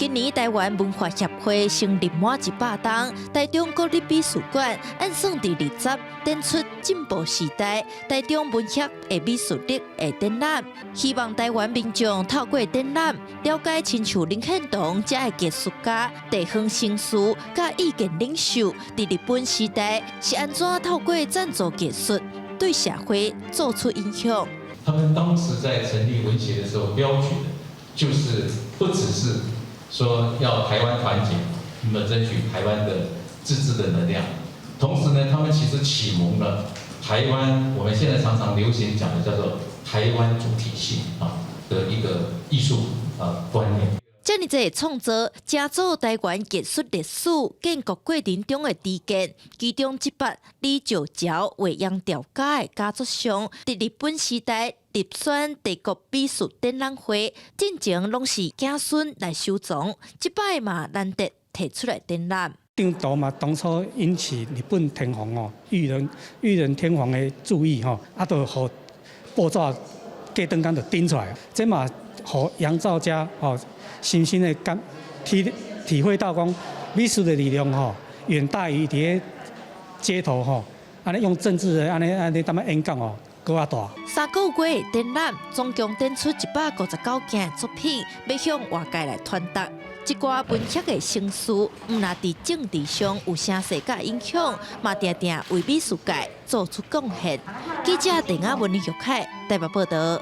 今年台湾文化协会成立满100档，台中国立美术馆按算第20展出进步时代台中文学的美术力的展览，希望台湾民众透过展览了解亲像林献堂这的艺术家、地方绅士、甲意见领袖，在日本时代是安怎透过赞助艺术对社会做出影响。他们当时在成立文协的时候，标举的就是不只是说要台湾团结，那么争取台湾的自治的能量。同时呢，他们其实启蒙了台湾我们现在常常流行讲的叫做台湾主体性的一个艺术观念。这么多创作，加做台湾艺术历史建国过程中的知见，其中一笔李石桥画洋调家的家族像，在日本时代入选帝国美术展览会，进前拢是子孙来收藏，这摆嘛难得提出来展览。张图嘛，当初引起日本天皇裕仁天皇的注意就互报纸隔顿间就顶出来，这嘛互杨照家深深的体会到讲美术的力量远大于伫街头安尼用政治的安尼踮咧演讲搁较大。3个月的展览，总共展出159件作品，要向外界来传达。一寡文学的成事，毋但伫政治上有声势甲影响，嘛定定为美术界做出贡献。记者陈雅文、玉凯台北报道。